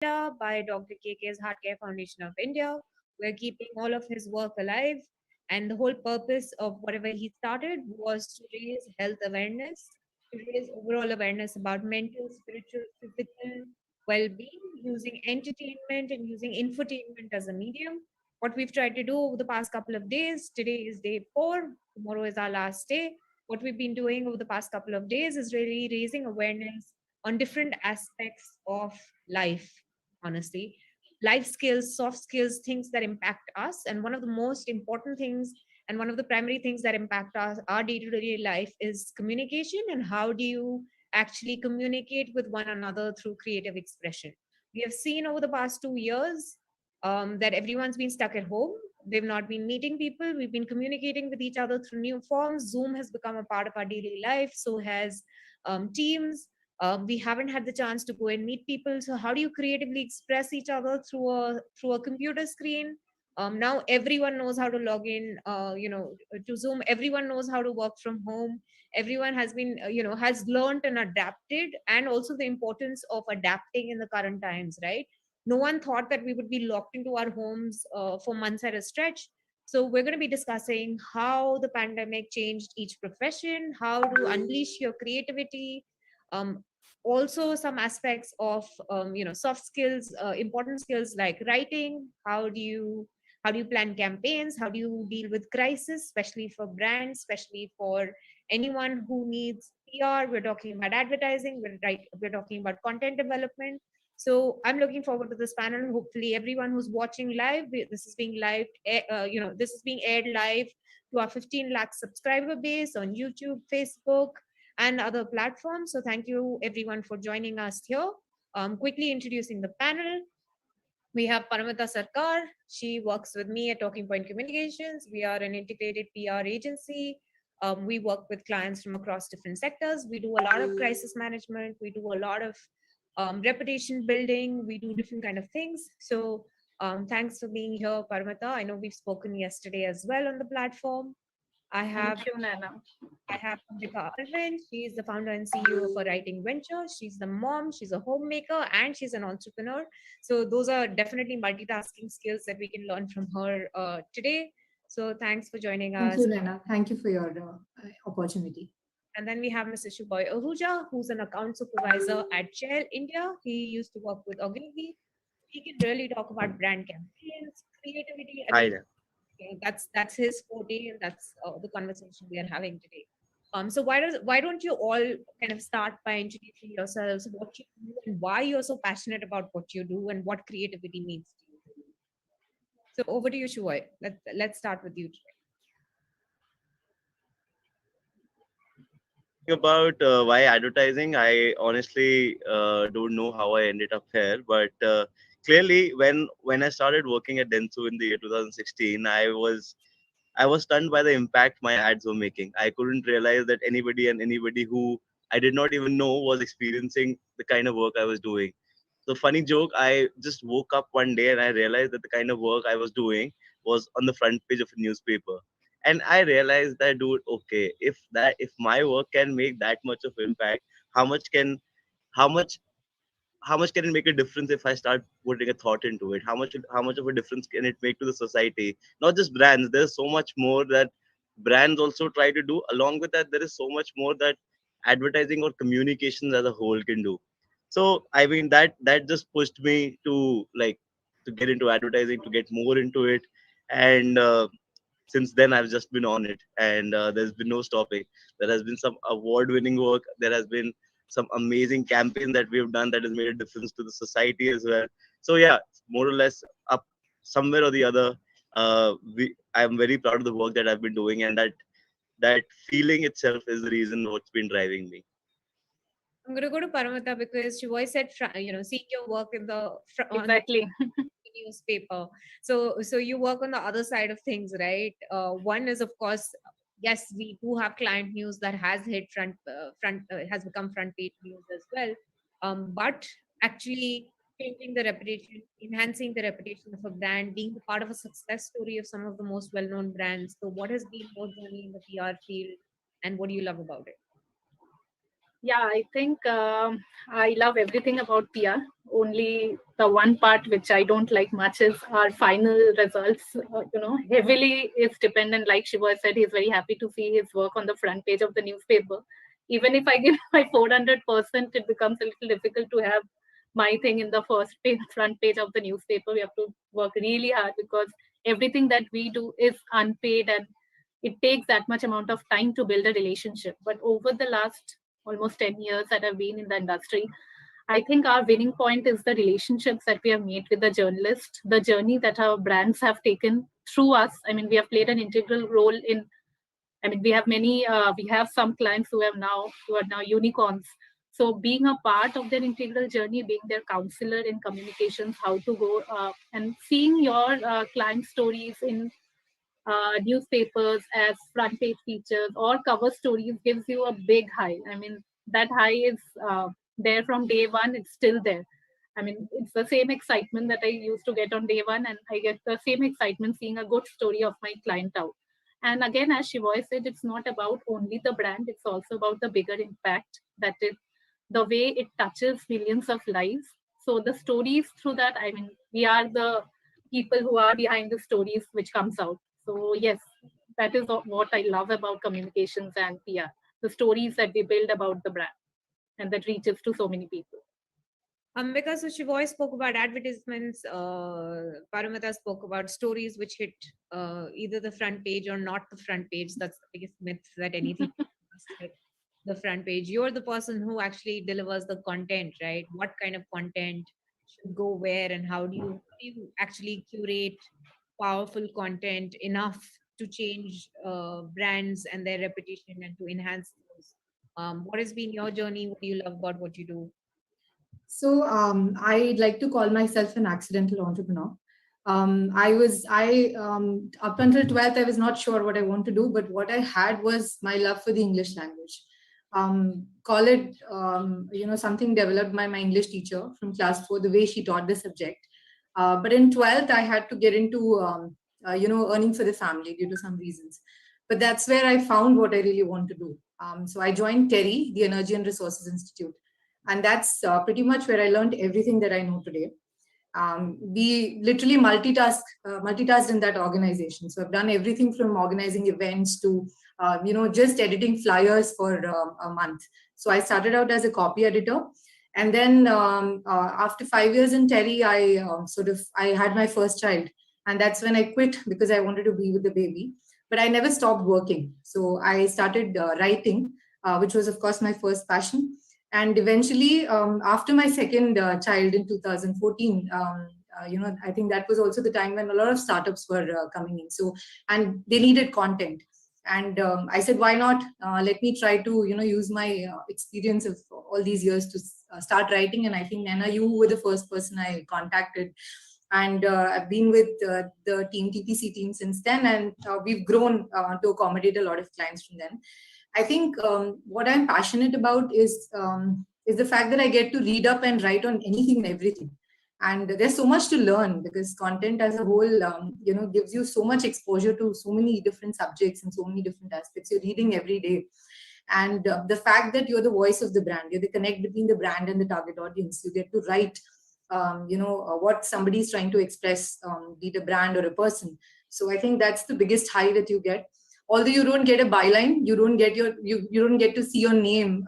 Mela by Dr. KK's Heart Care Foundation of India. We're keeping all of his work alive. And the whole purpose of whatever he started was to raise health awareness, to raise overall awareness about mental, spiritual, physical well being using entertainment and using infotainment as a medium. What we've tried to do over the past couple of days, today is day 4, tomorrow is our last day. What we've been doing over the past couple of days is really raising awareness on different aspects of life, honestly. Life skills, soft skills, things that impact us. And one of the most important things and one of the primary things that impact our day-to-day life is communication, and how do you actually communicate with one another through creative expression. We have seen over the past 2 years that everyone's been stuck at home. They've not been meeting people. We've been communicating with each other through new forms. Zoom has become a part of our daily life. So has Teams. We haven't had the chance to go and meet people. So how do you creatively express each other through a computer screen? Now everyone knows how to log in, to Zoom. Everyone knows how to work from home. Everyone has been, has learned and adapted, and also the importance of adapting in the current times, right? No one thought that we would be locked into our homes for months at a stretch. So we're going to be discussing how the pandemic changed each profession, how to unleash your creativity, um, also some aspects of soft skills, important skills like writing. How do you plan campaigns? How do you deal with crisis, especially for brands, especially for anyone who needs PR? We're talking about advertising. We're talking about content development. So I'm looking forward to this panel. Hopefully, everyone who's watching live, this is being this is being aired live to our 15 lakh subscriber base on YouTube, Facebook, and other platforms. So thank you everyone for joining us here. Quickly introducing the panel. We have Paramita Sarkar. She works with me at Talking Point Communications. We are an integrated PR agency. We work with clients from across different sectors. We do a lot of crisis management. We do a lot of reputation building. We do different kind of things. So thanks for being here, Paramita. I know we've spoken yesterday as well on the platform. I have Thank you, Nana. I have Ambika Alvin. She is the founder and CEO of a writing venture. She's the mom, she's a homemaker, and she's an entrepreneur. So those are definitely multitasking skills that we can learn from her today. So thanks for joining Thank us. you, Nana. Thank you for your opportunity. And then we have Mr. Shuboy Ahuja, who's an account supervisor at Shell India. He used to work with Ogilvy. He can really talk about brand campaigns, creativity. I Hi mean, there. that's his forte, and that's the conversation we are having today. So why don't you all kind of start by introducing yourselves, what you do, and why you're so passionate about what you do, and what creativity means to you? So over to you, Shuvoy. Let's start with you today. Talking about why advertising, I honestly don't know how I ended up here, but clearly, when I started working at Dentsu in the year 2016, I was stunned by the impact my ads were making. I couldn't realize that anybody who I did not even know was experiencing the kind of work I was doing. So funny joke, I just woke up one day and I realized that the kind of work I was doing was on the front page of a newspaper. And I realized that, dude, okay, if my work can make that much of impact, how much can how much how much can it make a difference if I start putting a thought into it? How much of a difference can it make to the society? Not just brands. There's so much more that brands also try to do. Along with that, there is so much more that advertising or communications as a whole can do. So I mean that just pushed me to to get into advertising, to get more into it, and since then I've just been on it, and there's been no stopping. There has been some award-winning work. There has been some amazing campaign that we've done that has made a difference to the society as well. So yeah, more or less up somewhere or the other. I'm very proud of the work that I've been doing, and that feeling itself is the reason what's been driving me. I'm going to go to Paramita because Shuvoy said, seeing your work in on the Exactly. newspaper. So you work on the other side of things, right? One is, of course, yes, we do have client news that has hit has become front page news as well. But actually changing the reputation, enhancing the reputation of a brand, being the part of a success story of some of the most well-known brands. So what has been your journey in the PR field, and what do you love about it? Yeah, I think I love everything about PR. Only the one part which I don't like much is our final results. Heavily is dependent. Like Shiva said, he's very happy to see his work on the front page of the newspaper. Even if I give my 400%, it becomes a little difficult to have my thing in the first page, front page of the newspaper. We have to work really hard because everything that we do is unpaid, and it takes that much amount of time to build a relationship. But over the last almost 10 years that I've been in the industry, I think our winning point is the relationships that we have made with the journalists, the journey that our brands have taken through us. I mean, we have played an integral role in, I mean, we have some clients who are now unicorns. So being a part of their integral journey, being their counselor in communications, how to go and seeing your client stories in newspapers as front page features or cover stories gives you a big high. I mean, that high is there from day one, it's still there. I mean, it's the same excitement that I used to get on day one, and I get the same excitement seeing a good story of my client out. And again, as Shivoy said, it's not about only the brand, it's also about the bigger impact that the way it touches millions of lives. So the stories through that, I mean, we are the people who are behind the stories which comes out. So yes, that is what I love about communications and PR, the stories that we build about the brand and that reaches to so many people. Because Shivoy spoke about advertisements, Paramita spoke about stories which hit either the front page or not the front page. That's the biggest myth that anything must hit the front page. You're the person who actually delivers the content, right? What kind of content should go where, and how do you actually curate powerful content enough to change brands and their reputation and to enhance those? What has been your journey? What do you love about what you do? So I like to call myself an accidental entrepreneur. Up until 12th, I was not sure what I want to do, but what I had was my love for the English language. Call it, something developed by my English teacher from class 4, the way she taught the subject. But in 12th, I had to get into, earning for the family due to some reasons. But that's where I found what I really want to do. So I joined TERI, the Energy and Resources Institute, and that's pretty much where I learned everything that I know today. We literally multitasked in that organization. So I've done everything from organizing events to just editing flyers for a month. So I started out as a copy editor, and then after 5 years in TERI, I had my first child, and that's when I quit because I wanted to be with the baby. But I never stopped working. So I started writing, which was of course my first passion. And eventually, after my second child in 2014, I think that was also the time when a lot of startups were coming in. So, and they needed content. And I said, why not? Let me try to, use my experience of all these years to start writing. And I think, Nana, you were the first person I contacted. And I've been with the team TPC team since then, and we've grown to accommodate a lot of clients from them. I think what I'm passionate about is the fact that I get to read up and write on anything and everything. And there's so much to learn because content as a whole, gives you so much exposure to so many different subjects and so many different aspects. You're reading every day, and the fact that you're the voice of the brand, you're the connect between the brand and the target audience. You get to write, what somebody is trying to express, be it a brand or a person. So I think that's the biggest high that you get. Although you don't get a byline, you don't get to see your name,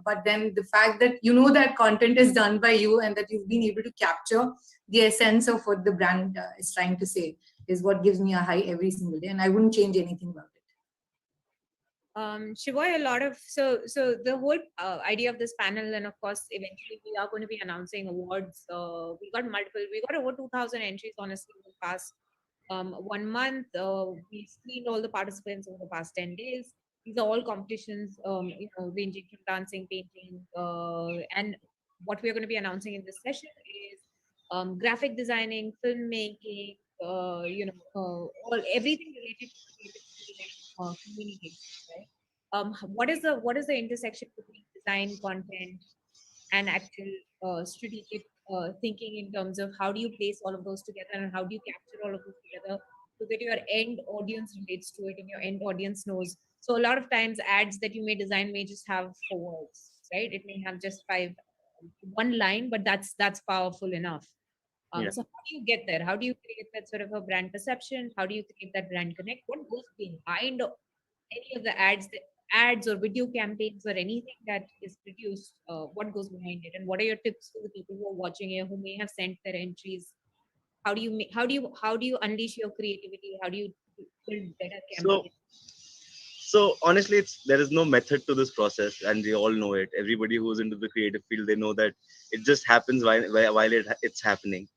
but then the fact that that content is done by you and that you've been able to capture the essence of what the brand is trying to say is what gives me a high every single day, and I wouldn't change anything about it. Shivoy, a lot of so the whole idea of this panel, and of course, eventually we are going to be announcing awards. We got over 2,000 entries honestly in the past 1 month. We screened all the participants over the past 10 days. These are all competitions, ranging from dancing, painting, and what we are going to be announcing in this session is graphic designing, filmmaking, all everything related to creative field and communication, right? What is the intersection between design, content, and actual strategic thinking in terms of how do you place all of those together and how do you capture all of those together so that your end audience relates to it and your end audience knows. So a lot of times ads that you may design may just have 4 words. right? It may have just one line, but that's powerful enough. Yeah. So how do you get there? How do you create that sort of a brand perception? How do you create that brand connect? What goes behind any of the ads or video campaigns or anything that is produced? What goes behind it, and what are your tips to the people who are watching here who may have sent their entries? How do you unleash your creativity? How do you build better So campaigns? honestly, it's there is no method to this process, and we all know it. Everybody who's into the creative field, they know that it just happens while it's happening.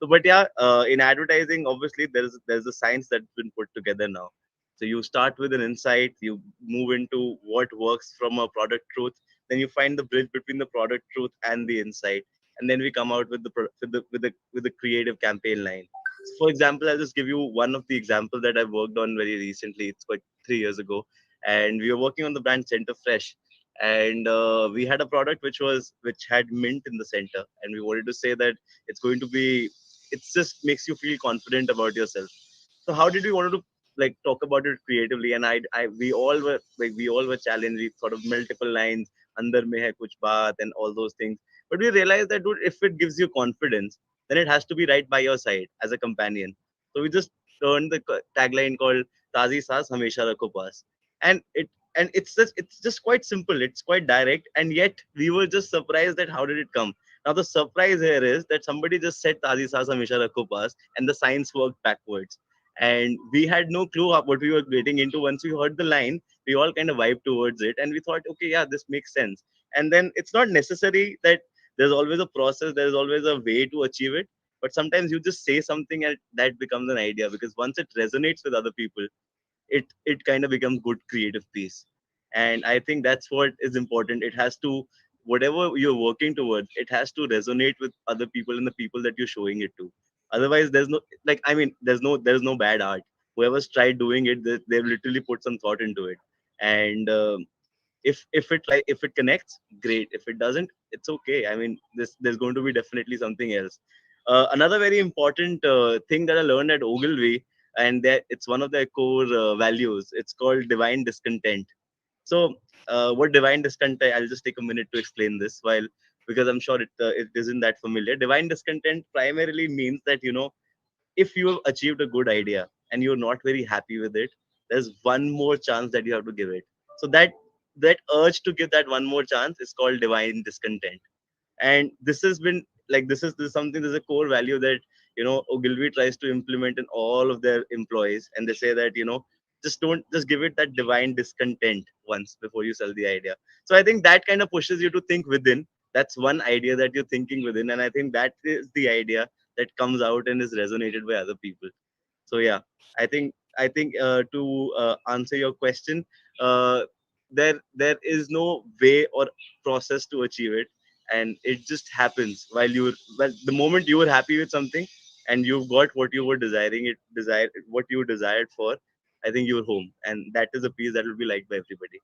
So, but yeah, in advertising, obviously there's a science that's been put together now. So you start with an insight, you move into what works from a product truth, then you find the bridge between the product truth and the insight, and then we come out with the creative campaign line. So for example, I'll just give you one of the example that I've worked on very recently. It's quite 3 years ago, and we were working on the brand Center Fresh, and we had a product which had mint in the center, and we wanted to say that it's going to be, it just makes you feel confident about yourself. So how did we want to like talk about it creatively? And we all were challenged. We thought of multiple lines, "Andar mein hai kuch baat" and all those things. But we realized that, dude, if it gives you confidence, then it has to be right by your side as a companion. So we just turned the tagline called "Tazi saas hamesha rakho paas," and it's just quite simple. It's quite direct, and yet we were just surprised that how did it come. Now the surprise here is that somebody just said "Tazi saas hamesha rakho paas," and the science worked backwards, and we had no clue of what we were getting into. Once we heard the line, we all kind of vibed towards it, and we thought, okay, yeah, this makes sense. And then it's not necessary that there's always a process, there's always a way to achieve it, but sometimes you just say something and that becomes an idea, because once it resonates with other people, it kind of becomes good creative piece. And I think that's what is important. It has to, whatever you're working towards, it has to resonate with other people and the people that you're showing it to. Otherwise there's no, like, I mean, there's no bad art. Whoever's tried doing it, they've literally put some thought into it. And if it connects, great. If it doesn't, it's okay. I mean, there's going to be definitely something else. Another very important thing that I learned at Ogilvy, and that it's one of their core values, it's called divine discontent. So what divine discontent, I'll just take a minute to explain this, while, because I'm sure it isn't that familiar. Divine discontent primarily means that, if you have achieved a good idea and you're not very happy with it, there's one more chance that you have to give it. So that urge to give that one more chance is called divine discontent. And this has been like, this is something, there's a core value that, Ogilvy tries to implement in all of their employees, and they say that, just give it that divine discontent once before you sell the idea. So I think that kind of pushes you to think within. That's one idea that you're thinking within, and I think that is the idea that comes out and is resonated by other people. So yeah, I think to answer your question, uh, there is no way or process to achieve it, and it just happens while the moment you were happy with something and you've got what you were what you desired for, I think you're home, and that is a piece that will be liked by everybody.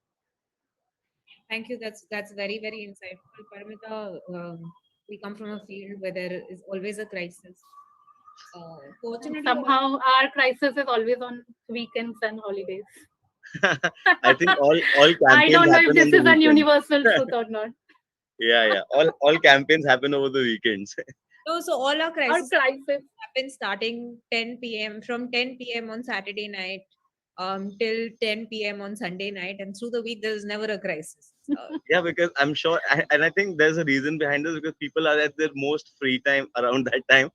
Thank you. That's very very insightful, Paramita. We come from a field where there is always a crisis. And Fortunately, somehow our crisis is always on weekends and holidays. I think all I campaigns don't know if happen on this the is an weekend. universal truth or not. Yeah, all campaigns happen over the weekends. so all our Or crises crisis. happen starting 10 p.m. from 10 p.m. on Saturday night till 10 p.m. on Sunday night, and through the week there is never a crisis. Yeah, because I'm sure, and I think there's a reason behind this, because people are at their most free time around that time,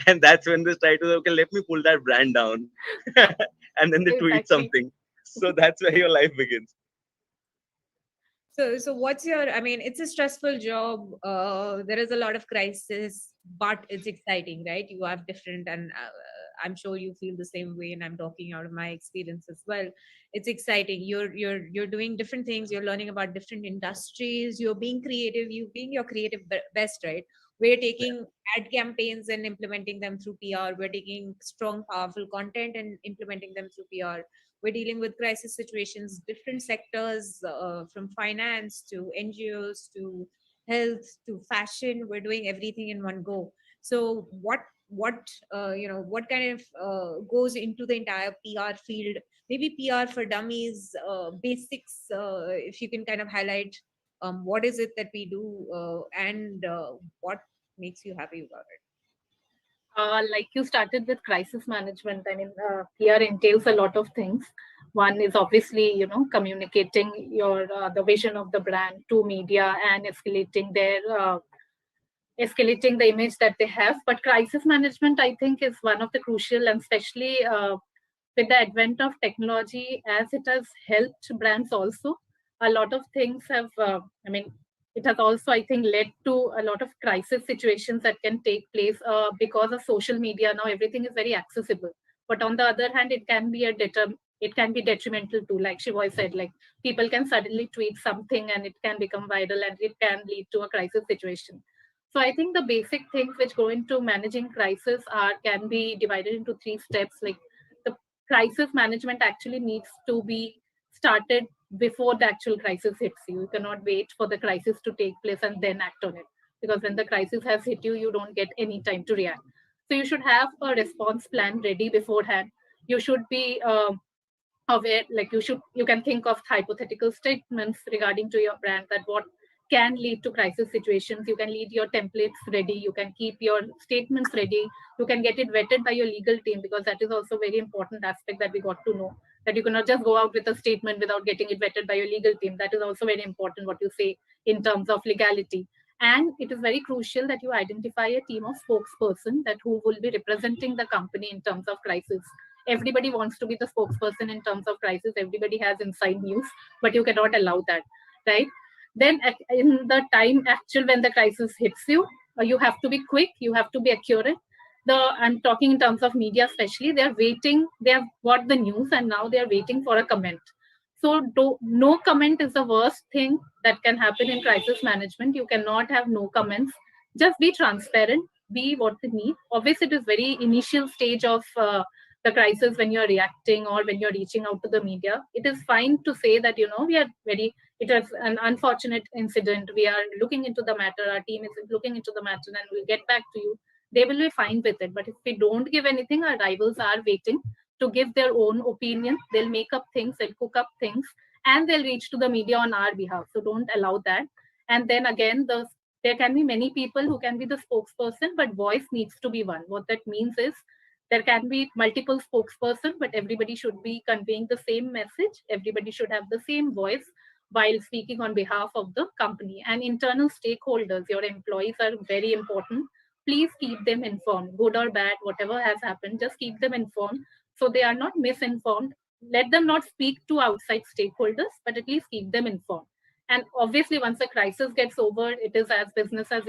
and that's when they try to, okay, let me pull that brand down, and then they tweet Exactly. something. So that's where your life begins. So what's your? I mean, it's a stressful job. There is a lot of crisis, but it's exciting, right? You have different, and I'm sure you feel the same way. And I'm talking out of my experience as well. It's exciting. You're doing different things. You're learning about different industries. You're being creative. You being your creative best, right? We're taking ad campaigns and implementing them through PR. We're taking strong, powerful content and implementing them through PR. We're dealing with crisis situations, different sectors, from finance to NGOs to health to fashion. We're doing everything in one go. So what kind of goes into the entire PR field? Maybe PR for dummies, basics. If you can kind of highlight. What is it that we do, and what makes you happy about it? Like you started with crisis management. I mean, PR entails a lot of things. One is obviously, communicating your the vision of the brand to media and escalating the image that they have. But crisis management, I think, is one of the crucial, and especially with the advent of technology, as it has helped brands also. A lot of things have, I mean, it has also, I think, led to a lot of crisis situations that can take place because of social media. Now everything is very accessible, but on the other hand, it can be detrimental too. Like Shivoy said, like people can suddenly tweet something and it can become viral and it can lead to a crisis situation. So I think the basic things which go into managing crisis are can be divided into three steps. Like the crisis management actually needs to be started before the actual crisis hits you. You cannot wait for the crisis to take place and then act on it, because when the crisis has hit you, you don't get any time to react. So you should have a response plan ready beforehand. You should be aware, like you can think of hypothetical statements regarding to your brand, that what can lead to crisis situations. You can lead your templates ready, you can keep your statements ready, you can get it vetted by your legal team, because that is also very important aspect that we got to know, that you cannot just go out with a statement without getting it vetted by your legal team. That is also very important what you say in terms of legality. And it is very crucial that you identify a team of spokesperson that who will be representing the company in terms of crisis. Everybody wants to be the spokesperson in terms of crisis, everybody has inside news, but you cannot allow that, right? Then in the time actual when the crisis hits you, you have to be quick, you have to be accurate. I'm talking in terms of media especially, they are waiting, they have got the news and now they are waiting for a comment. So no comment is the worst thing that can happen in crisis management. You cannot have no comments. Just be transparent, be what they need. Obviously it is very initial stage of the crisis when you're reacting or when you're reaching out to the media. It is fine to say that, we are very, it was an unfortunate incident, we are looking into the matter, our team is looking into the matter and we'll get back to you. They will be fine with it. But if we don't give anything, our rivals are waiting to give their own opinion. They'll make up things, they'll cook up things, and they'll reach to the media on our behalf. So don't allow that. And then again, there can be many people who can be the spokesperson, but voice needs to be one. What that means is there can be multiple spokesperson, but everybody should be conveying the same message. Everybody should have the same voice while speaking on behalf of the company. And internal stakeholders, your employees, are very important. Please keep them informed, good or bad, whatever has happened, just keep them informed so they are not misinformed. Let them not speak to outside stakeholders, but at least keep them informed. And obviously, once the crisis gets over, it is as business as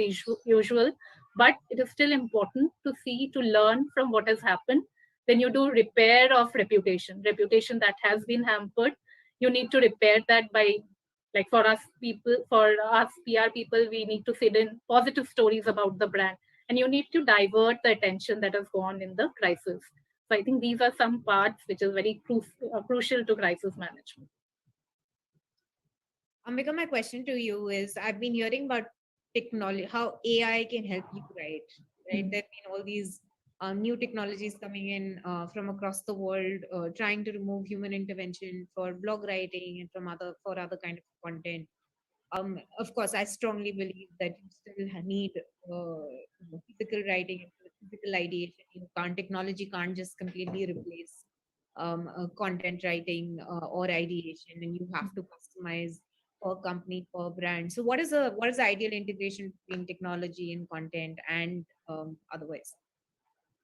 usual. But it is still important to see, to learn from what has happened. Then you do repair of reputation that has been hampered. You need to repair that by, like for us PR people, we need to feed in positive stories about the brand, and you need to divert the attention that has gone in the crisis. So I think these are some parts which is very crucial to crisis management. Ambika, my question to you is, I've been hearing about technology, how AI can help you write, right? Mm. There have been all these new technologies coming in from across the world, trying to remove human intervention for blog writing and for other kind of content. Of course, I strongly believe that you still need physical writing and physical ideation. Technology can't just completely replace content writing or ideation, and you have to customize per company, per brand. So, what is the ideal integration between technology and content and otherwise?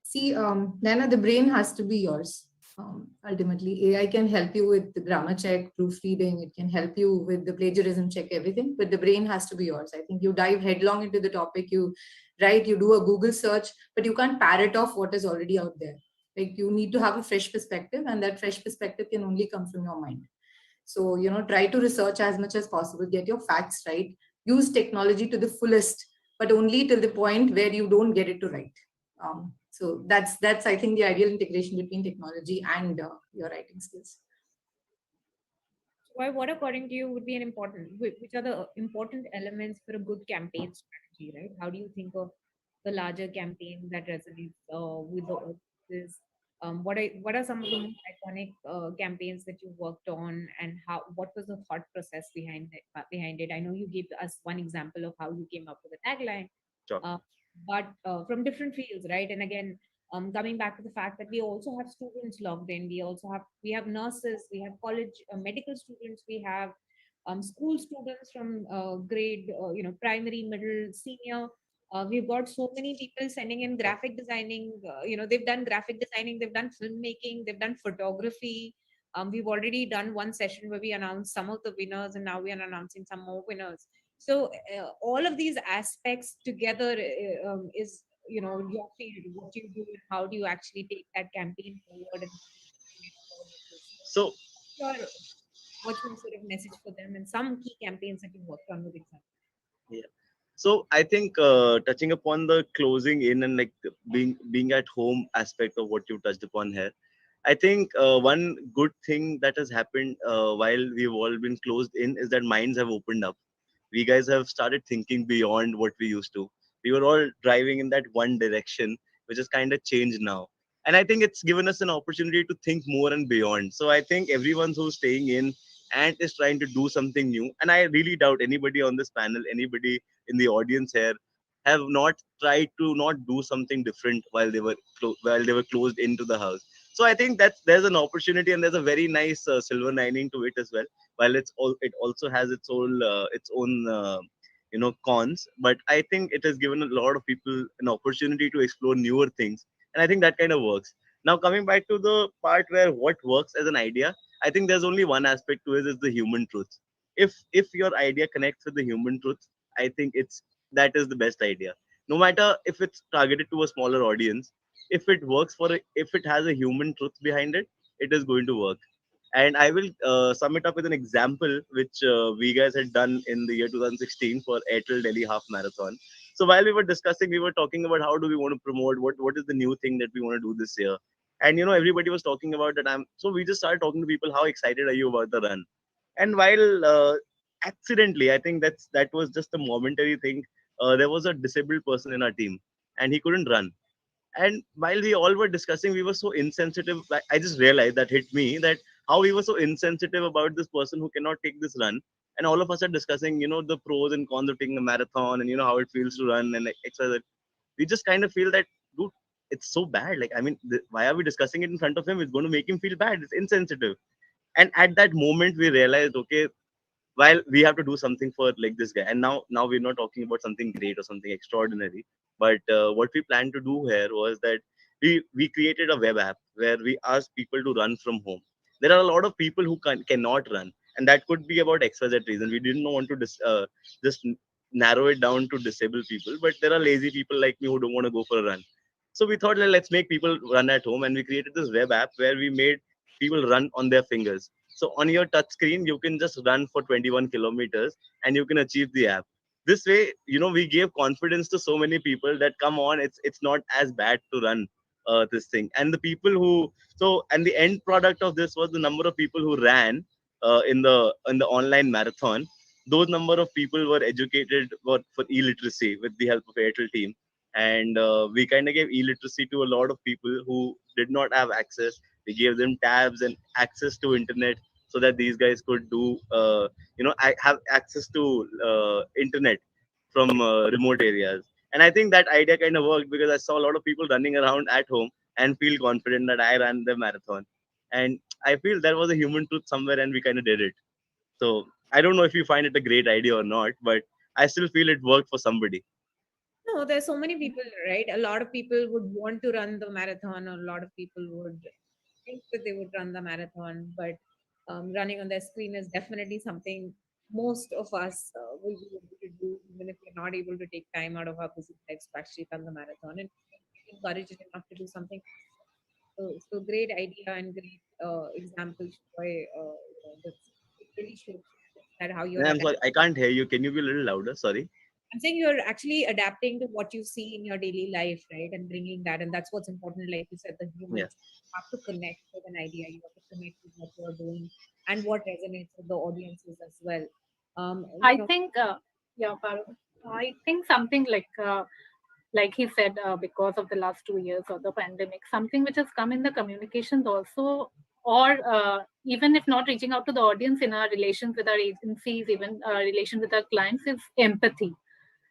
See, Nana, the brain has to be yours. Ultimately, AI can help you with the grammar check, proofreading. It can help you with the plagiarism check, everything. But the brain has to be yours. I think you dive headlong into the topic. You write, you do a Google search, but you can't parrot off what is already out there. Like you need to have a fresh perspective, and that fresh perspective can only come from your mind. So, try to research as much as possible, get your facts right, use technology to the fullest, but only till the point where you don't get it to right. So that's I think the ideal integration between technology and your writing skills. Why, what according to you would be an important, which are the important elements for a good campaign strategy, right? How do you think of the larger campaign that resonates with the audiences? What are some of the most iconic campaigns that you worked on, and how what was the thought process behind it? I know you gave us one example of how you came up with a tagline, Sure. uh, but from different fields, right? And again, coming back to the fact that we also have students logged in, we have nurses, we have college medical students, we have school students from grade primary, middle, senior. We've got so many people sending in graphic designing. They've done graphic designing, they've done filmmaking, they've done photography. We've already done one session where we announced some of the winners, and now we are announcing some more winners. So all of these aspects together is your field, what you do, and how do you actually take that campaign forward and bring it forward. So Your what's your sort of message for them, and some key campaigns that you worked on with example? yeah. So I think touching upon the closing in and like being at home aspect of what you touched upon here, I think one good thing that has happened while we've all been closed in is that minds have opened up. We guys have started thinking beyond what we used to. We were all driving in that one direction, which has kind of changed now. And I think it's given us an opportunity to think more and beyond. So I think everyone who's staying in and is trying to do something new, and I really doubt anybody on this panel, anybody in the audience here, have not tried to not do something different while they were closed into the house. So I think there's an opportunity, and there's a very nice silver lining to it as well. While it also has its own cons, but I think it has given a lot of people an opportunity to explore newer things, and I think that kind of works. Now coming back to the part where what works as an idea, I think there's only one aspect to it, is the human truth. If your idea connects with the human truth, I think it's that is the best idea. No matter if it's targeted to a smaller audience, if it has a human truth behind it, it is going to work. And I will sum it up with an example which we guys had done in the year 2016 for Airtel Delhi Half Marathon. So while we were discussing, we were talking about how do we want to promote, what is the new thing that we want to do this year. And everybody was talking about that. So we just started talking to people, how excited are you about the run? And while accidentally, I think that was just a momentary thing. There was a disabled person in our team, and he couldn't run. And while we all were discussing, we were so insensitive. I just realized, that hit me, that how we were so insensitive about this person who cannot take this run. And all of us are discussing, the pros and cons of taking a marathon, and how it feels to run, and like XYZ. We just kind of feel that, dude, it's so bad. Like, I mean, why are we discussing it in front of him? It's going to make him feel bad. It's insensitive. And at that moment, we realized, okay, while we have to do something for like this guy, and now we're not talking about something great or something extraordinary, but what we planned to do here was that we created a web app where we asked people to run from home. There are a lot of people who cannot run, and that could be about XYZ reason. We didn't want to just narrow it down to disabled people, but there are lazy people like me who don't want to go for a run. So we thought, let's make people run at home, and we created this web app where we made people run on their fingers. So on your touch screen, you can just run for 21 kilometers and you can achieve the app. This way, we gave confidence to so many people that, come on, it's not as bad to run this thing. And the people who and the end product of this was the number of people who ran in the online marathon. Those number of people were educated for e-literacy with the help of Airtel team, and we kind of gave e-literacy to a lot of people who did not have access. We gave them tabs and access to internet, so that these guys could have access to internet from remote areas. And I think that idea kind of worked, because I saw a lot of people running around at home and feel confident that I ran the marathon. And I feel there was a human truth somewhere, and we kind of did it. So I don't know if you find it a great idea or not, but I still feel it worked for somebody. No, there's so many people, right? A lot of people would want to run the marathon, or a lot of people would think that they would run the marathon, but running on their screen is definitely something most of us will be able to do, even if we're not able to take time out of our busy lives to actually run the marathon, and encourage it enough to do something. So great idea and great example, Shoy. It really shows that how you're And I'm adapting. sorry, I can't hear you. Can you be a little louder? Sorry. I'm saying you're actually adapting to what you see in your daily life, right? And bringing that. And that's what's important. Like you said, the Yeah. humans have to connect with an idea. You have to connect with what you're doing and what resonates with the audiences as well. Um, you I know, think, yeah, Parul, I think something like like he said, because of the last 2 years of the pandemic, something which has come in the communications also, or even if not reaching out to the audience in our relations with our agencies, even relation with our clients, is empathy.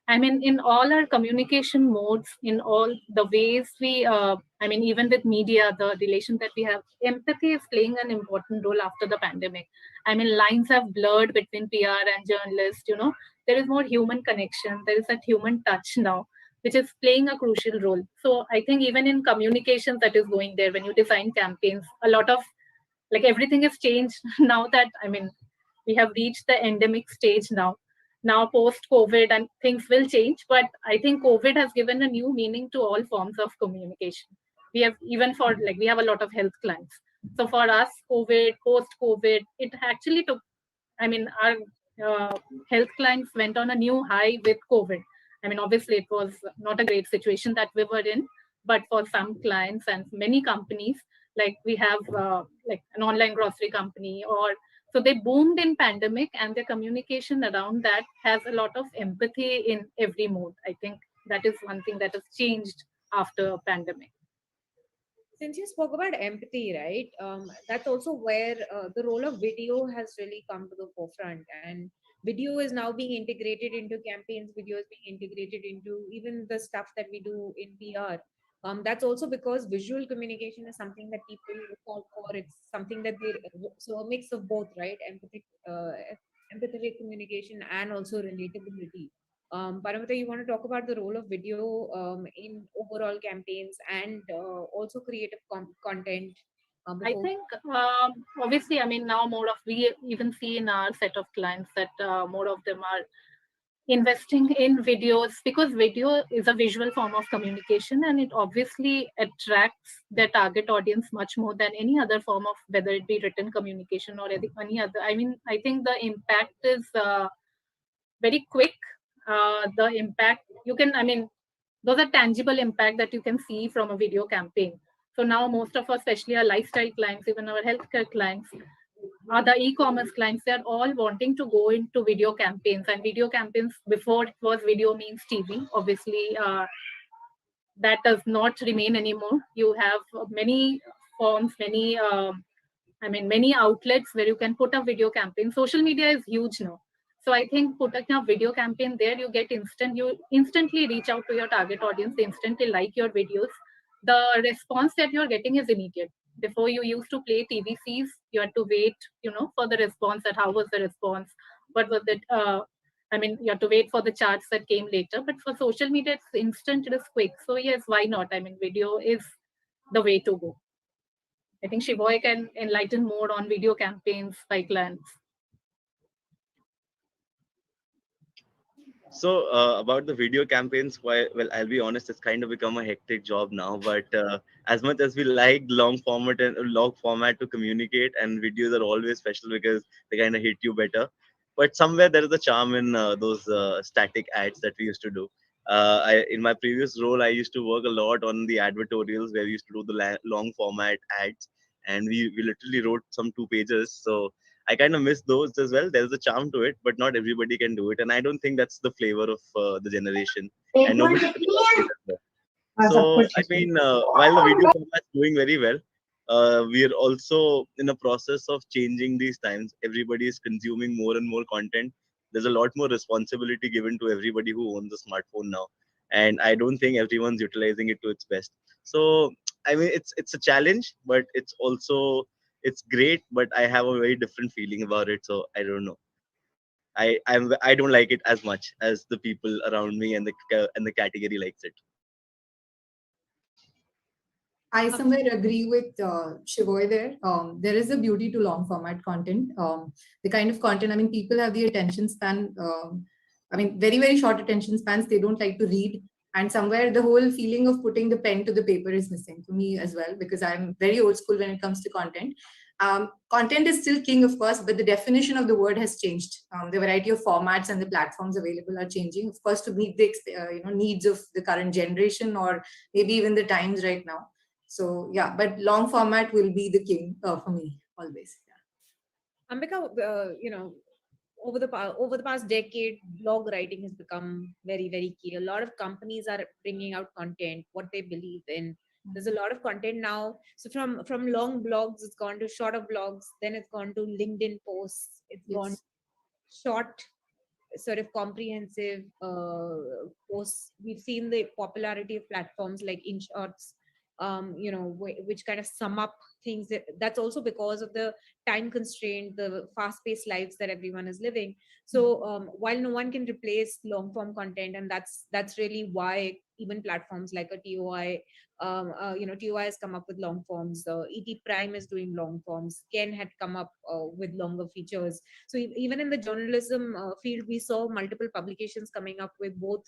I mean, in all our communication modes, in all the ways we, I mean, even with media, the relation that we have, empathy is playing an important role after the pandemic. I mean, lines have blurred between PR and journalists, there is more human connection, there is that human touch now, which is playing a crucial role. So I think even in communications that is going there, when you design campaigns, a lot of, like, everything has changed now that, I mean, we have reached the endemic stage now post COVID, and things will change. But I think COVID has given a new meaning to all forms of communication. We have, even for, like, we have a lot of health clients. So for us, COVID, post COVID, it actually took, I mean, our uh, health clients went on a new high with COVID. I mean, obviously, it was not a great situation that we were in, but for some clients and many companies, like we have like an online grocery company, or so they boomed in pandemic, and their communication around that has a lot of empathy in every mode. I think that is one thing that has changed after pandemic. Since you spoke about empathy, right? That's also where the role of video has really come to the forefront, and video is now being integrated into campaigns. Video is being integrated into even the stuff that we do in PR. That's also because visual communication is something that people look out for. It's something that they, so a mix of both, right? Empathetic communication and also relatability. Paramita, you want to talk about the role of video in overall campaigns and also creative content I before. think obviously, I mean, now more of, we even see in our set of clients that more of them are investing in videos, because video is a visual form of communication, and it obviously attracts their target audience much more than any other form of, whether it be written communication or any other. I mean, I think the impact is very quick. The impact you can, I mean, those are tangible impact that you can see from a video campaign. So now most of us, especially our lifestyle clients, even our healthcare clients, the e-commerce clients, they're all wanting to go into video campaigns. And video campaigns, before it was video means TV, obviously that does not remain anymore. You have many forms, many I mean, many outlets where you can put a video campaign. Social media is huge now. So I think putting a video campaign there, you instantly reach out to your target audience, they instantly like your videos. The response that you're getting is immediate. Before, you used to play TVCs, you had to wait, for the response, that how was the response, what was it, I mean, you have to wait for the charts that came later. But for social media, it's instant, it is quick. So yes, why not? I mean, video is the way to go. I think Shivoy can enlighten more on video campaigns by clients. So about the video campaigns, why? Well, I'll be honest, it's kind of become a hectic job now. But as much as we like long format and log format to communicate, and videos are always special because they kind of hit you better. But somewhere there is a charm in those static ads that we used to do. In my previous role, I used to work a lot on the advertorials where we used to do the long format ads, and we literally wrote some 2 pages. So I kind of miss those as well. There's a charm to it, but not everybody can do it, and I don't think that's the flavor of the generation, and nobody can copy it as well. So I mean, while the video format is doing very well, we are also in a process of changing these times. Everybody is consuming more and more content. There's a lot more responsibility given to everybody who owns a smartphone now, and I don't think everyone's utilizing it to its best. So I mean, it's a challenge, but it's great. But I have a very different feeling about it. So I don't know. I don't like it as much as the people around me and the category likes it. I somewhere agree with Shivoy there. There is a beauty to long format content. The kind of content, I mean, people have the attention span. I mean, very, very short attention spans. They don't like to read. And somewhere the whole feeling of putting the pen to the paper is missing for me as well, because I'm very old school when it comes to content. Content is still king, of course, but the definition of the word has changed. The variety of formats and the platforms available are changing, of course, to meet the needs of the current generation, or maybe even the times right now. So yeah, but long format will be the king for me always. Yeah. Ambika, over the past decade, blog writing has become very, very key. A lot of companies are bringing out content, what they believe in. There's a lot of content now. So from long blogs, it's gone to shorter blogs. Then it's gone to LinkedIn posts. It's gone Yes. short, sort of comprehensive posts. We've seen the popularity of platforms like InShots, which kind of sum up things. That's also because of the time constraint, the fast-paced lives that everyone is living. So while no one can replace long-form content, and that's really why even platforms like a TOI, TOI has come up with long forms. ET Prime is doing long forms. Ken had come up with longer features. So even in the journalism field, we saw multiple publications coming up with both.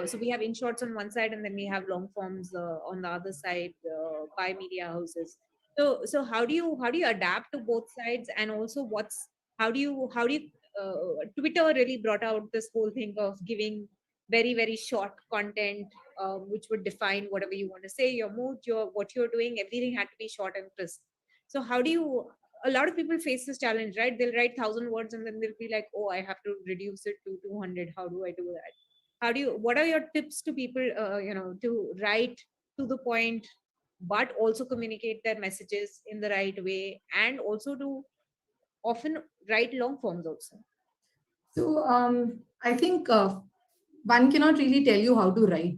So we have in shorts on one side, and then we have long forms on the other side by media houses. So how do you adapt to both sides, and also how do you Twitter really brought out this whole thing of giving very, very short content, which would define whatever you want to say, your mood, your what you're doing. Everything had to be short and crisp. So how do you? A lot of people face this challenge, right? They'll write 1,000 words and then they'll be like, "Oh, I have to reduce it to 200. How do I do that?" How do you? What are your tips to people? To write to the point, but also communicate their messages in the right way, and also to often write long forms also. So I think one cannot really tell you how to write.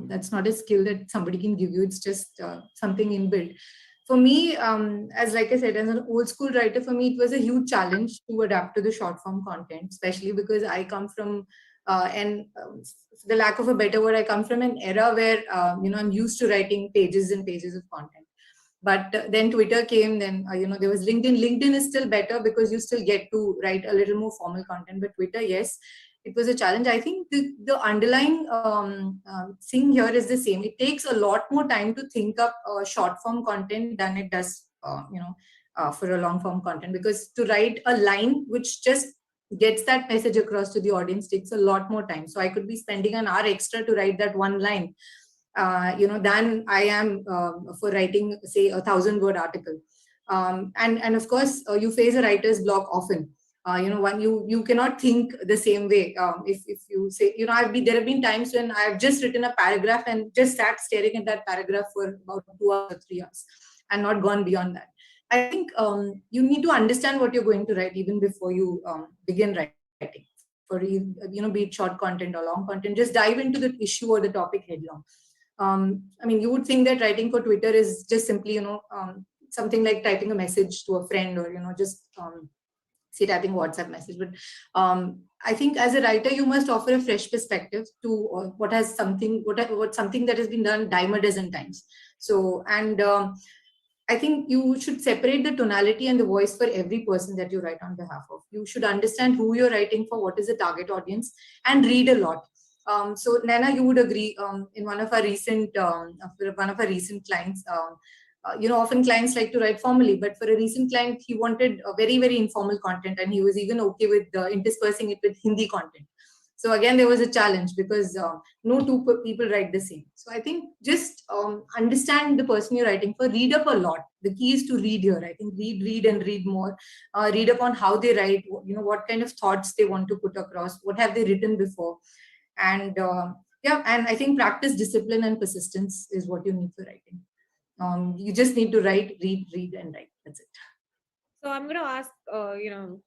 That's not a skill that somebody can give you. It's just something inbuilt. For me, as like I said, as an old school writer, for me it was a huge challenge to adapt to the short form content, especially because I come from and the lack of a better word, I come from an era where I'm used to writing pages and pages of content. But then Twitter came, then there was LinkedIn. LinkedIn is still better because you still get to write a little more formal content, but Twitter, yes, it was a challenge. I think the underlying thing here is the same. It takes a lot more time to think up short form content than it does for a long form content, because to write a line which just gets that message across to the audience takes a lot more time. So I could be spending an hour extra to write that one line, than I am for writing, say, 1,000 word article. And of course, you face a writer's block often. When you cannot think the same way. If you say, there have been times when I've just written a paragraph and just sat staring at that paragraph for about 2 hours or 3 hours and not gone beyond that. I think you need to understand what you're going to write even before you begin writing. For be it short content or long content, just dive into the issue or the topic headlong. I mean, you would think that writing for Twitter is just simply, something like typing a message to a friend, or, just say typing a WhatsApp message. But I think as a writer, you must offer a fresh perspective to what something that has been done dime a dozen times. So, and I think you should separate the tonality and the voice for every person that you write on behalf of. You should understand who you're writing for, what is the target audience, and read a lot. So Nana, you would agree, in one of our recent clients, often clients like to write formally, but for a recent client, he wanted a very, very informal content, and he was even okay with interspersing it with Hindi content. So again, there was a challenge because no two people write the same. So I think just understand the person you're writing for, read up a lot. The key is to read here. I think read and read more. Read up on how they write, what kind of thoughts they want to put across, what have they written before. And and I think practice discipline and persistence is what you need for writing. You just need to write, read, and write. That's it. So I'm going to ask,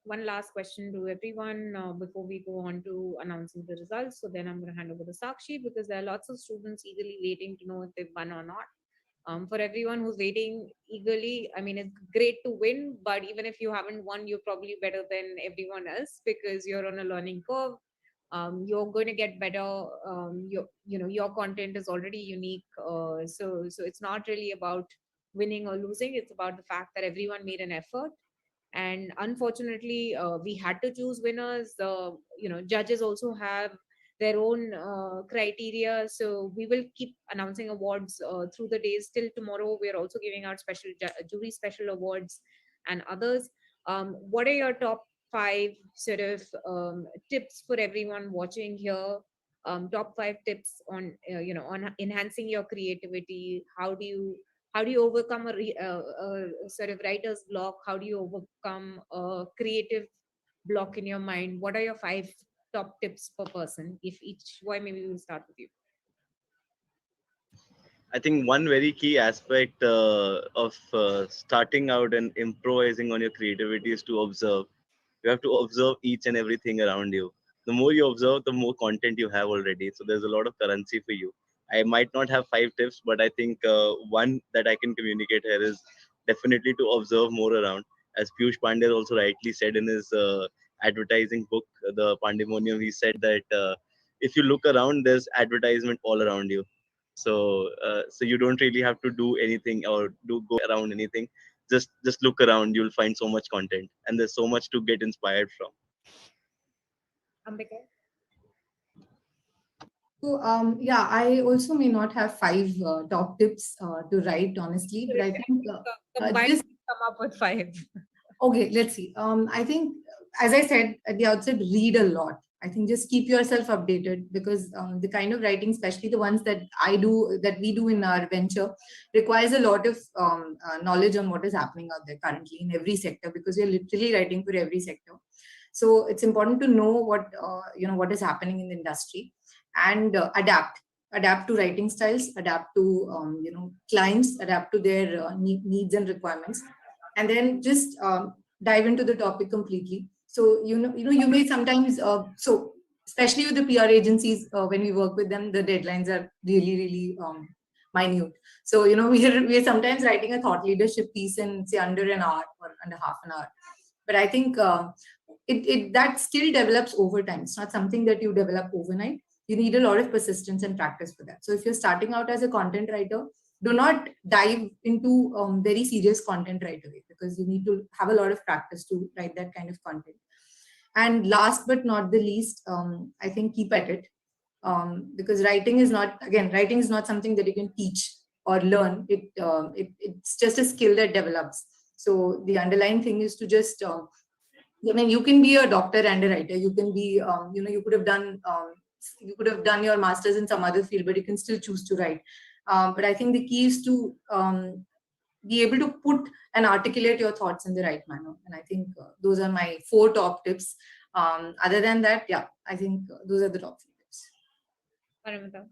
one last question to everyone before we go on to announcing the results. So then I'm going to hand over to Sakshi, because there are lots of students eagerly waiting to know if they've won or not. For everyone who's waiting eagerly, I mean, it's great to win, but even if you haven't won, you're probably better than everyone else because you're on a learning curve. You're going to get better. Your content is already unique. So it's not really about winning or losing. It's about the fact that everyone made an effort, and unfortunately we had to choose winners. Judges also have their own criteria, so we will keep announcing awards through the days till tomorrow. We are also giving out special jury special awards and others. What are your top 5 sort of tips for everyone watching here? Top 5 tips on on enhancing your creativity. How do you overcome a sort of writer's block? How do you overcome a creative block in your mind, what are your five top tips per person? If each, why maybe we'll start with you. I think one very key aspect of starting out and improvising on your creativity is to observe. You have to observe each and everything around you. The more you observe, the more content you have already. So there's a lot of currency for you. I might not have five tips, but I think one that I can communicate here is definitely to observe more around. As Piyush Pandey also rightly said in his advertising book, The Pandemonium, he said that if you look around, there's advertisement all around you. So you don't really have to do anything or do go around anything. Just look around. You'll find so much content, and there's so much to get inspired from. Ambika? So yeah, I also may not have five top tips to write honestly, but I think Combined, just come up with five. okay. Let's see. I think, as I said at the outset, read a lot. I think just keep yourself updated because the kind of writing, especially the ones that that we do in our venture, requires a lot of knowledge on what is happening out there currently in every sector because we're literally writing for every sector. So it's important to know what is happening in the industry and adapt to writing styles, adapt to clients, adapt to their needs and requirements, and then just dive into the topic completely. So you may sometimes especially with the PR agencies, when we work with them, the deadlines are really minute. So we're sometimes writing a thought leadership piece in say under an hour or under half an hour. But I think it that skill develops over time. It's not something that you develop overnight. You need a lot of persistence and practice for that. So if you're starting out as a content writer, do not dive into very serious content right away because you need to have a lot of practice to write that kind of content. And last but not the least, I think keep at it, because writing is not something that you can teach or learn. It's just a skill that develops. So the underlying thing is to just I mean, you can be a doctor and a writer. You can be, you could have done your masters in some other field, but you can still choose to write. But I think the key is to be able to put and articulate your thoughts in the right manner. And I think those are my four top tips. Other than that, yeah, I think those are the top three tips. Paramita?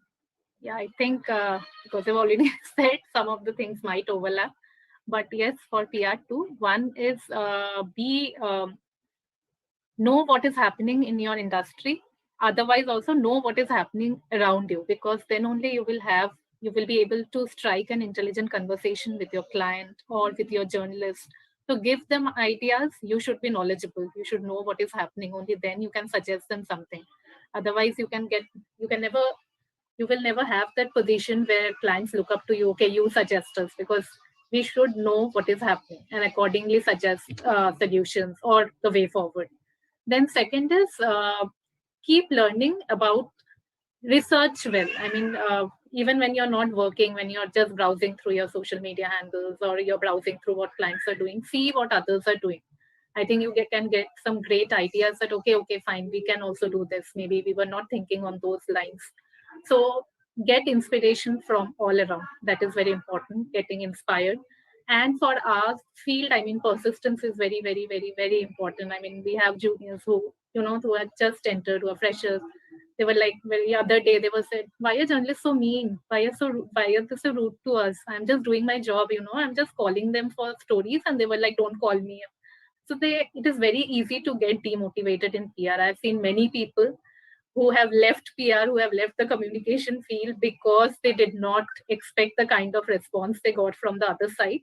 Yeah, I think because I've already said some of the things might overlap, but yes, for PR too, one is be know what is happening in your industry. Otherwise, also know what is happening around you, because then only you will be able to strike an intelligent conversation with your client or with your journalist. So give them ideas. You should be knowledgeable. You should know what is happening. Only then you can suggest them something. Otherwise, you can never you will never have that position where clients look up to you. Okay, you suggest us, because we should know what is happening and accordingly suggest solutions or the way forward. Then second is keep learning about research well. I mean, even when you're not working, when you're just browsing through your social media handles or you're browsing through what clients are doing, see what others are doing. I think can get some great ideas that, okay, fine, we can also do this. Maybe we were not thinking on those lines. So get inspiration from all around. That is very important, getting inspired. And for our field, I mean, persistence is very important. I mean, we have juniors who had just entered, who are freshers. They were like, very other day, they were said, why are journalists so mean? Why are they so rude to us? I'm just doing my job, I'm just calling them for stories. And they were like, don't call me. So it is very easy to get demotivated in PR. I've seen many people who have left PR, who have left the communication field because they did not expect the kind of response they got from the other side.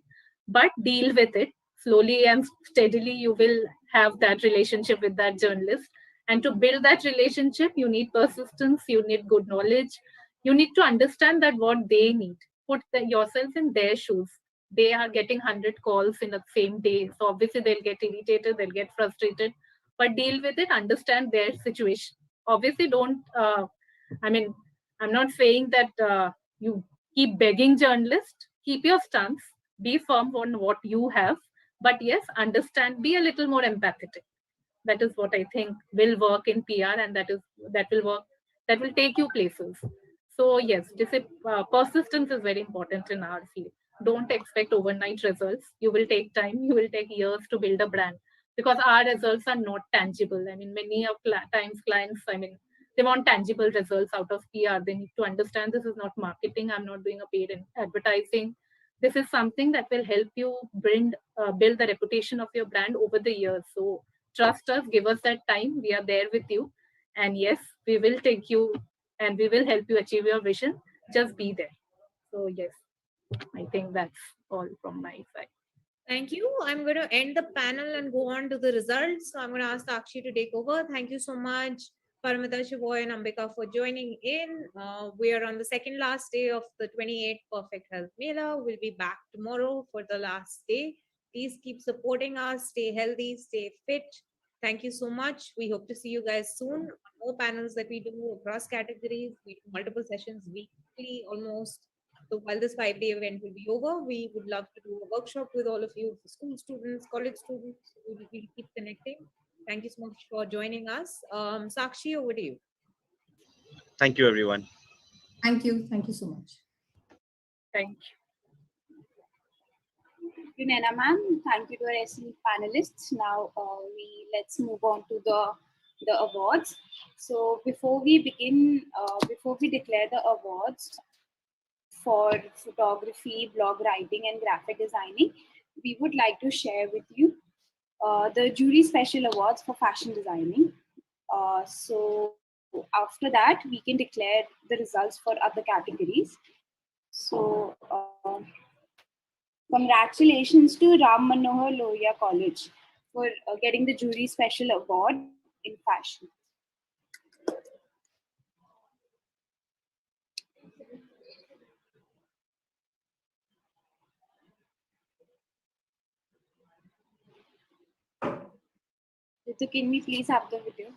But deal with it slowly and steadily. You will have that relationship with that journalist. And to build that relationship, you need persistence, you need good knowledge, you need to understand that what they need. Put yourself in their shoes. They are getting 100 calls in the same day. So obviously they'll get irritated, they'll get frustrated, but deal with it, understand their situation. Obviously don't I mean, I'm not saying that you keep begging journalists. Keep your stance, be firm on what you have, but yes, understand, be a little more empathetic. That is what I think will work in PR, and that will work, that will take you places. So yes, persistence is very important in our field. Don't expect overnight results. You will take time, you will take years to build a brand. because our results are not tangible. I mean, many of times clients, I mean, they want tangible results out of PR. They need to understand this is not marketing. I'm not doing a paid advertising. This is something that will help you build the reputation of your brand over the years. So trust us, give us that time. We are there with you. And yes, we will take you and we will help you achieve your vision. Just be there. So yes, I think that's all from my side. Thank you. I'm going to end the panel and go on to the results. So I'm going to ask Sakshi to take over. Thank you so much, Paramita, Shivoy, and Ambika for joining in. We are on the second last day of the 28th Perfect Health Mela. We'll be back tomorrow for the last day. Please keep supporting us. Stay healthy, stay fit. Thank you so much. We hope to see you guys soon. More panels that we do across categories. We do multiple sessions weekly almost. So while this 5 day event will be over, we would love to do a workshop with all of you, school students, college students. We'll keep connecting. Thank you so much for joining us. Sakshi, over to you. Thank you, everyone. Thank you. Thank you so much. Thank you. Thank you, Naina ma'am. Thank you to our esteemed panelists. Now let's move on to the awards. So before we begin, before we declare the awards for photography, blog writing, and graphic designing, we would like to share with you the jury special awards for fashion designing. So after that, we can declare the results for other categories. So congratulations to Ram Manohar Lohia College for getting the jury special award in fashion. Ritu, can we please have the video?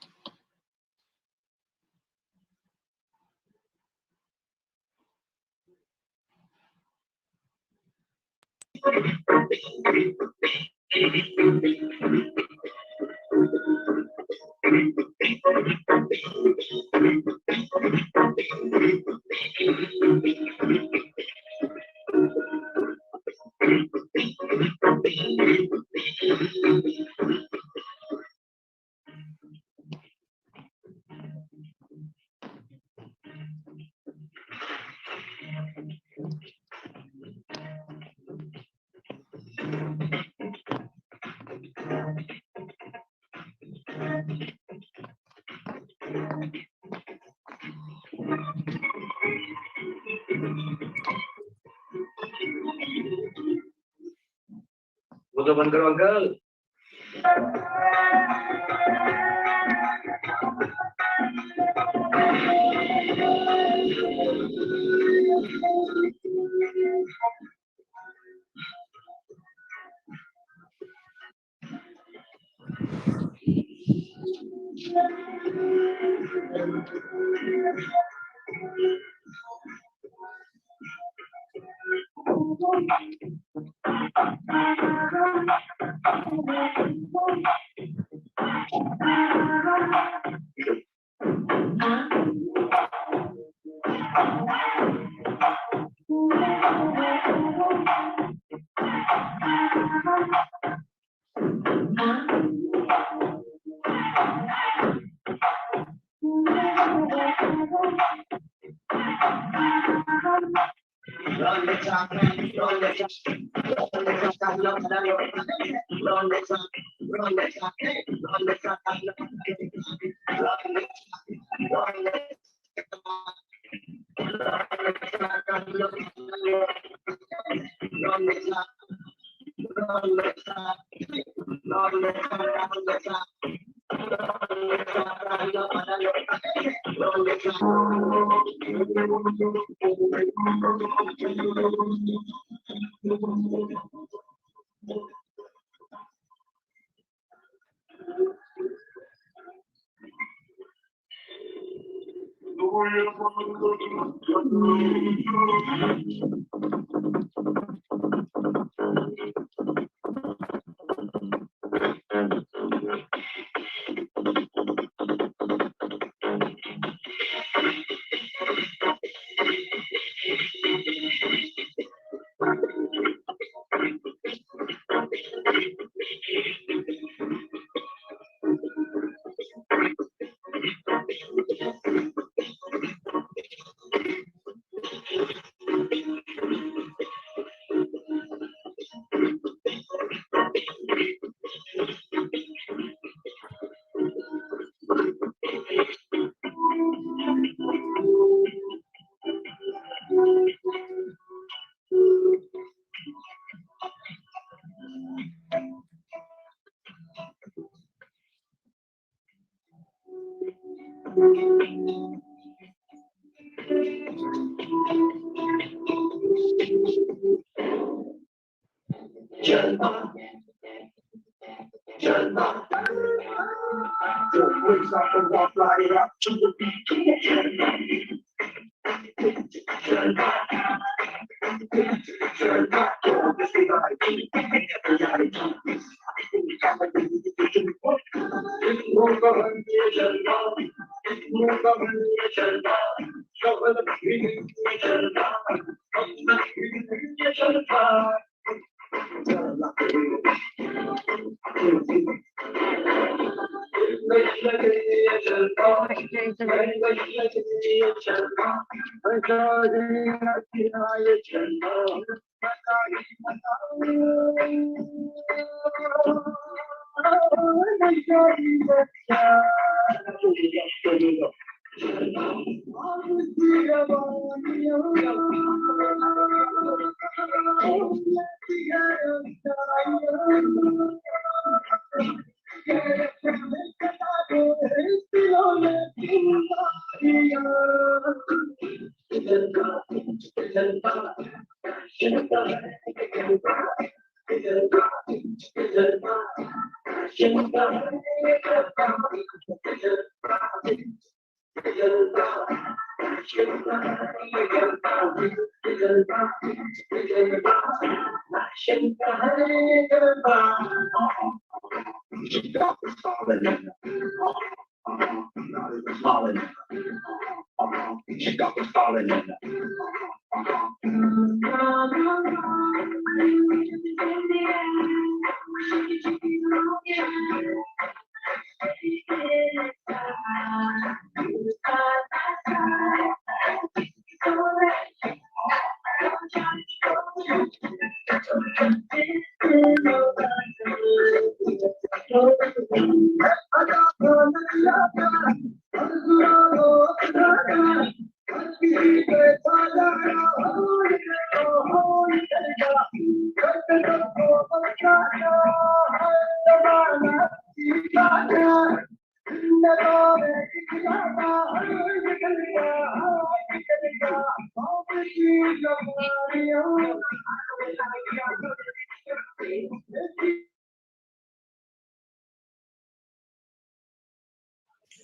वो तो बंद करो uncle.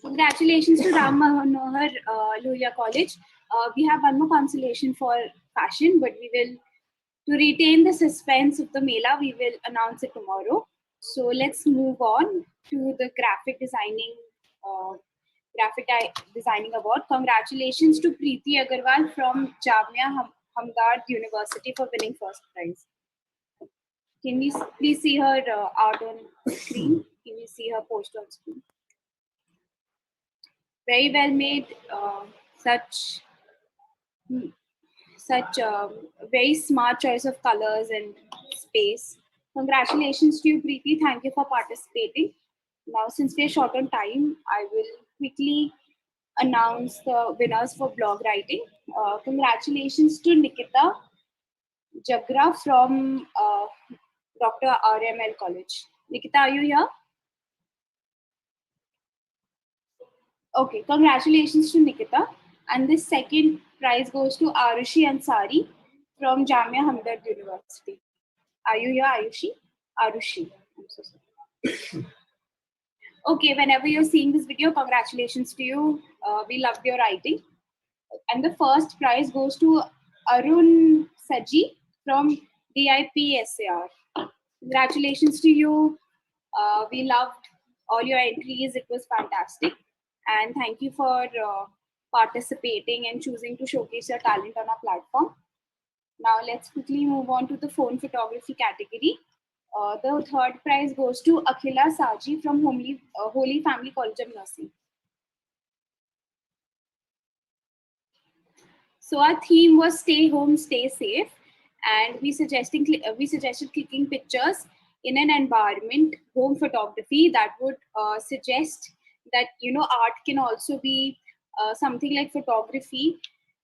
Congratulations to Ram Manohar Lohia College. We have one more consolation for fashion, but we will, to retain the suspense of the Mela, we will announce it tomorrow. So let's move on to the uh, designing award. Congratulations to Preeti Agarwal from Jamia Hamdard University for winning first prize. Can we please see her art on screen? Can we see her post on screen? Very well made. Such very smart choice of colors and space. Congratulations to you, Preeti. Thank you for participating. Now, since we are short on time, I will quickly announce the winners for blog writing. Congratulations to Nikita Jagra from Dr. RML College. Nikita, are you here? Okay, congratulations to Nikita. And the second prize goes to Arushi Ansari from Jamia Hamdard University. Are you here, Ayushi? Arushi. I'm so sorry. Okay, whenever you're seeing this video, congratulations to you. We loved your writing. And the first prize goes to Arun Saji from DIPSAR. Congratulations to you. We loved all your entries. It was fantastic. And thank you for participating and choosing to showcase your talent on our platform. Now let's quickly move on to the phone photography category. The third prize goes to Akhila Saji from Holy Family College of Nursing. So our theme was stay home, stay safe, and we suggested clicking pictures in an environment, home photography, that would suggest that art can also be something like photography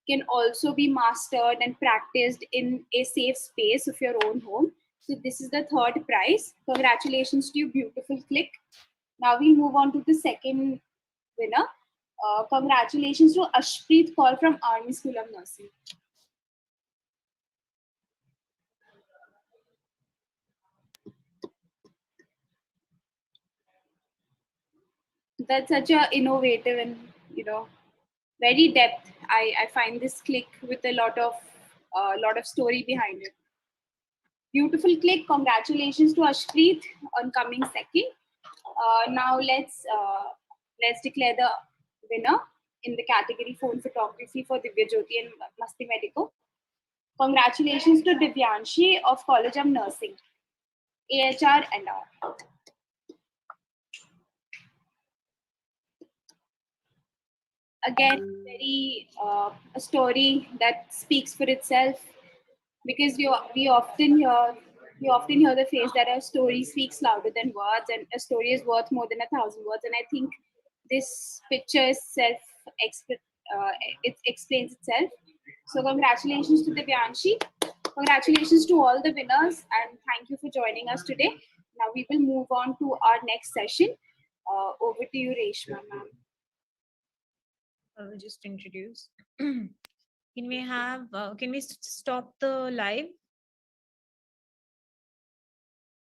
can also be mastered and practiced in a safe space of your own home. So this is the third prize. Congratulations to you, beautiful click. Now we move on to the second winner. Congratulations to Ashpreet Kaur from Army School of Nursing. That's such a innovative and very depth. I find this click with a lot of story behind it. Beautiful click. Congratulations to Ashpreet on coming second. Now let's declare the winner in the category phone photography for Divya Jyoti and Masti Medico. Congratulations to Divyanshi of College of Nursing, AHR and R. Again, very a story that speaks for itself, because we often hear the phrase that a story speaks louder than words, and a story is worth more than 1,000 words. And I think this picture itself it explains itself. So congratulations to Divyanshi, congratulations to all the winners, and thank you for joining us today. Now we will move on to our next session. Over to you, Reshma ma'am. I will just introduce. Can we stop the live?